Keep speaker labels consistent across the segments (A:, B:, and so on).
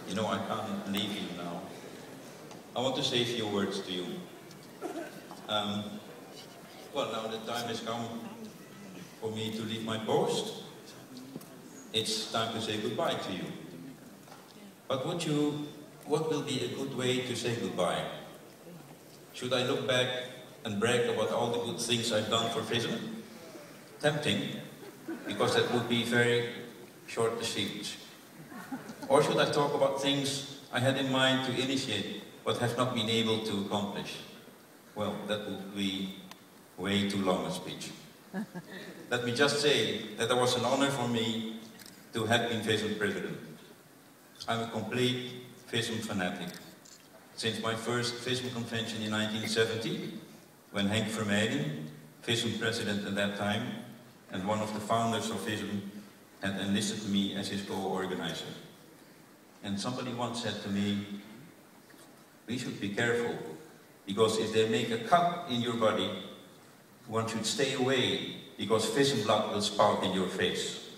A: You know, I can't leave you now. I want to say a few words to you. Well, now the time has come for me to leave my post. It's time to say goodbye to you. But what will be a good way to say goodbye? Should I look back and brag about all the good things I've done for FISM? Tempting, because that would be very short speech. Or should I talk about things I had in mind to initiate, but have not been able to accomplish? Well, that would be way too long a speech. Let me just say that it was an honor for me to have been FISM president. I'm a complete FISM fanatic. Since my first FISM convention in 1970, when Henk Vermeijden, FISM president at that time, and one of the founders of FISM, had enlisted me as his co-organizer. And somebody once said to me, we should be careful, because if they make a cut in your body, one should stay away, because FISM blood will spout in your face.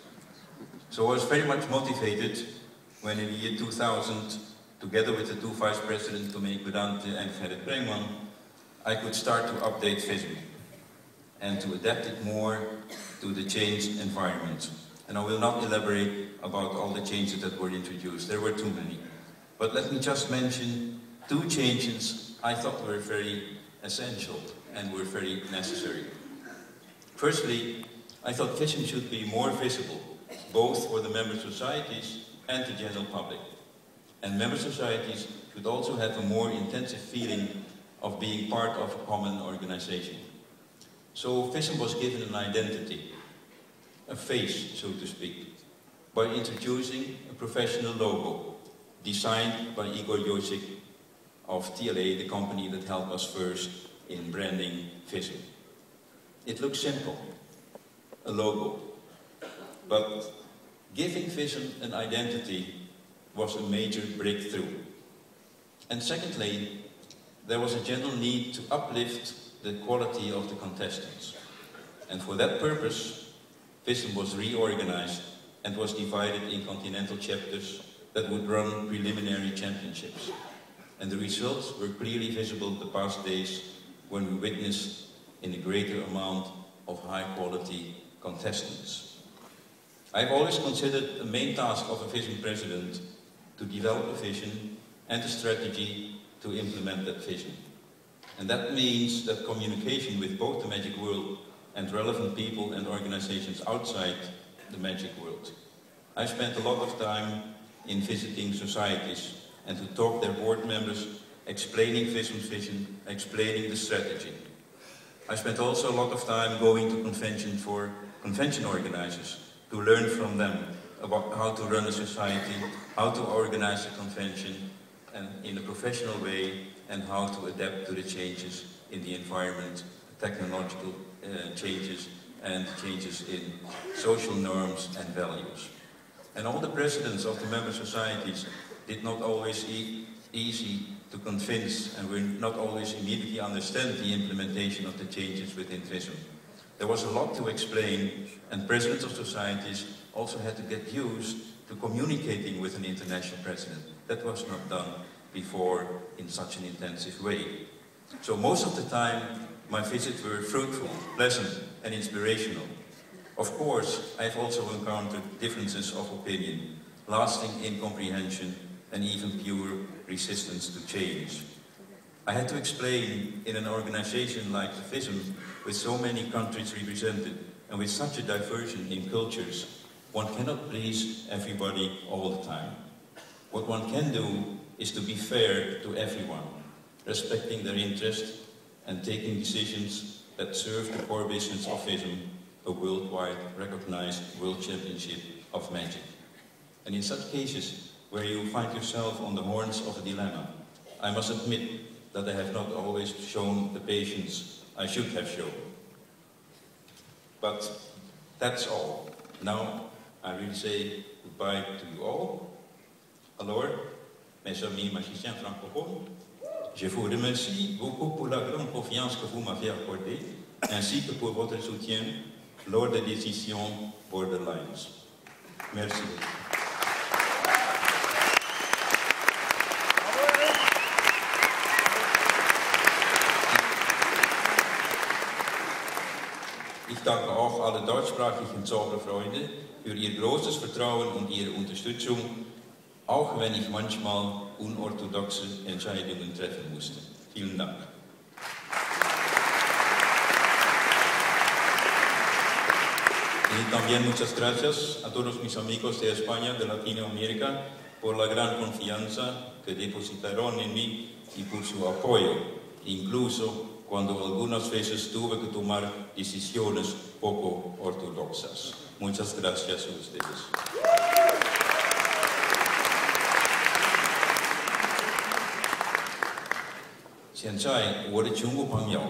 A: So I was very much motivated when in the year 2000, together with the two vice presidents, Dominique Bedante and Gerrit Brengman, I could start to update FISM and to adapt it more to the changed environment. And I will not elaborate about all the changes that were introduced. There were too many. But let me just mention two changes I thought were very essential and were very necessary. Firstly, I thought FISM should be more visible, both for the member societies and the general public. And member societies should also have a more intensive feeling of being part of a common organization. So FISM was given an identity, a face, so to speak, by introducing a professional logo designed by Igor Josic of TLA, the company that helped us first in branding FISM. It looks simple, a logo, but giving FISM an identity was a major breakthrough. And secondly, there was a general need to uplift the quality of the contestants. And for that purpose, FISM was reorganized and was divided in continental chapters that would run preliminary championships. And the results were clearly visible the past days when we witnessed in a greater amount of high-quality contestants. I've always considered the main task of a FISM president to develop a vision and a strategy to implement that vision. And that means that communication with both the magic world and relevant people and organizations outside the magic world. I spent a lot of time in visiting societies and to talk to their board members, explaining FISM's vision, explaining the strategy. I spent also a lot of time going to convention for convention organizers to learn from them about how to run a society, how to organize a convention and in a professional way, and how to adapt to the changes in the environment, technological changes, and changes in social norms and values. And all the presidents of the member societies did not always easy to convince, and were not always immediately understand the implementation of the changes within FISM. There was a lot to explain, and presidents of societies also had to get used to communicating with an international president. That was not done before in such an intensive way. So most of the time, my visits were fruitful, pleasant, and inspirational. Of course, I've also encountered differences of opinion, lasting incomprehension, and even pure resistance to change. I had to explain in an organization like the FISM, with so many countries represented, and with such a diversion in cultures, one cannot please everybody all the time. What one can do is to be fair to everyone, respecting their interests and taking decisions that serve the core business of FISM, a worldwide recognized World Championship of Magic. And in such cases, where you find yourself on the horns of a dilemma, I must admit that I have not always shown the patience I should have shown. But that's all. Now, I will say goodbye to you all. Alors, mes amis magiciens francophones, je vous remercie beaucoup pour la grande confiance que vous m'avez accordée, ainsi que pour votre soutien lors des décisions Borderlines. Merci. alle deutschsprachigen Zauberfreunde für Ihr großes Vertrauen und Ihre Unterstützung, auch wenn ich manchmal unorthodoxe Entscheidungen treffen musste. Vielen Dank. Y también muchas gracias a todos mis amigos de España, de Latinoamérica, por la gran confianza que depositaron en mí y por su apoyo, incluso cuando algunas veces tuve que tomar decisiones poco ortodoxas. Muchas gracias a ustedes. Hiện tại, 我的中国朋友，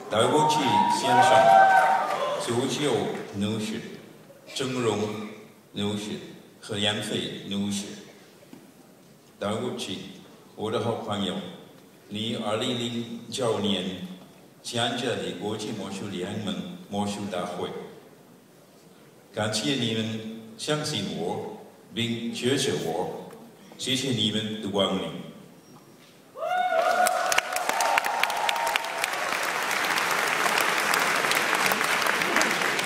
A: 戴国旗先生、周秀女士、郑荣女士和杨飞女士，戴国旗，我的好朋友，你2009年参加的国际魔术联盟魔术大会，感谢你们相信我并支持我，谢谢你们的光临。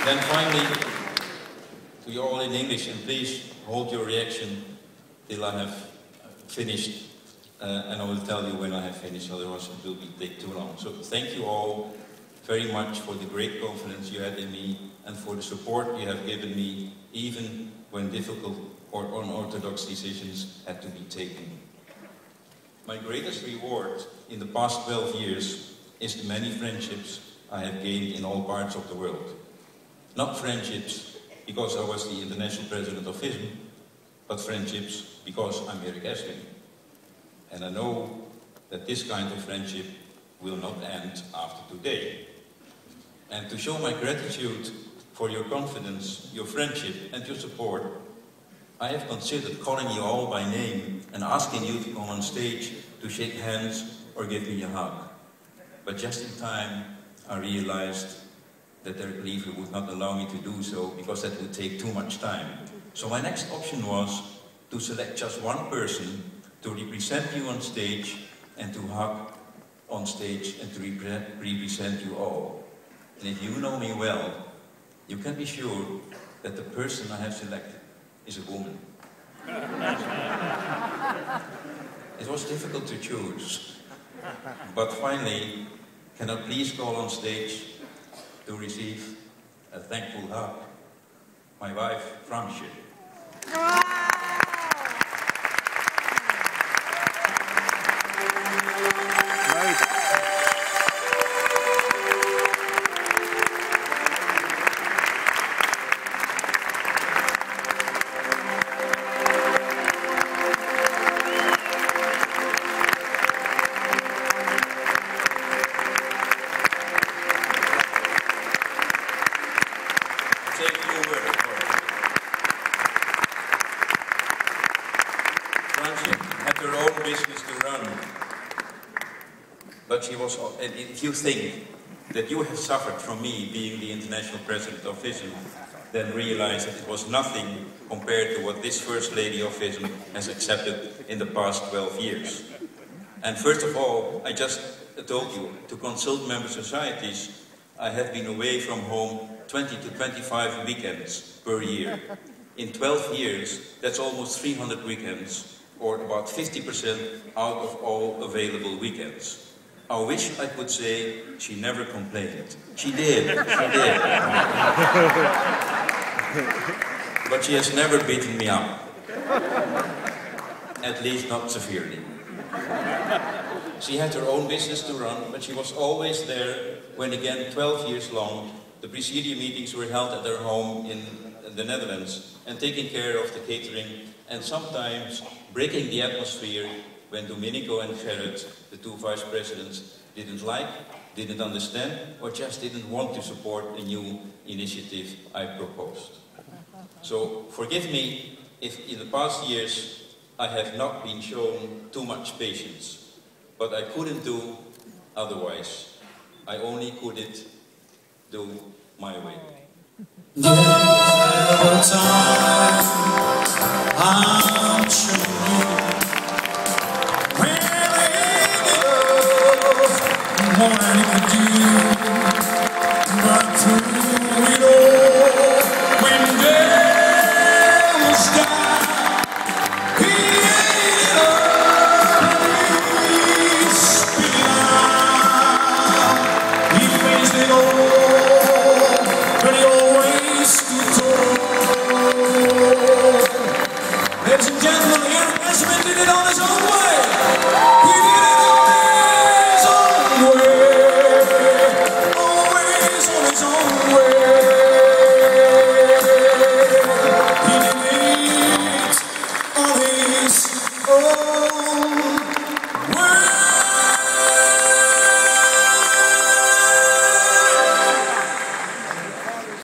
A: Then finally, to you all in English, and please hold your reaction till I have finished, and I will tell you when I have finished, otherwise it will take too long. So thank you all very much for the great confidence you had in me and for the support you have given me, even when difficult or unorthodox decisions had to be taken. My greatest reward in the past 12 years is the many friendships I have gained in all parts of the world. Not friendships because I was the international president of FISM, but friendships because I'm Eric Eswin. And I know that this kind of friendship will not end after today. And to show my gratitude for your confidence, your friendship, and your support, I have considered calling you all by name and asking you to come on stage to shake hands or give me a hug. But just in time, I realized that their leader would not allow me to do so because that would take too much time. So my next option was to select just one person to represent you on stage and to hug on stage and to represent you all. And if you know me well, you can be sure that the person I have selected is a woman. It was difficult to choose, but finally, can I please call on stage to receive a thankful hug, my wife, Fransje. And if you think that you have suffered from me being the international president of FISM, then realize that it was nothing compared to what this First Lady of FISM has accepted in the past 12 years. And first of all, I just told you, to consult member societies, I have been away from home 20 to 25 weekends per year. In 12 years, that's almost 300 weekends, or about 50% out of all available weekends. I wish I could say she never complained. She did, she did. But she has never beaten me up. At least not severely. She had her own business to run, but she was always there when, again, 12 years long, the presidium meetings were held at her home in the Netherlands and taking care of the catering and sometimes breaking the atmosphere when Domenico and Gerrit, the two vice presidents, didn't like, didn't understand, or just didn't want to support a new initiative I proposed. So forgive me if in the past years I have not been shown too much patience, but I couldn't do otherwise. I only could it do my way. I'm sure more than you could do, but through
B: was only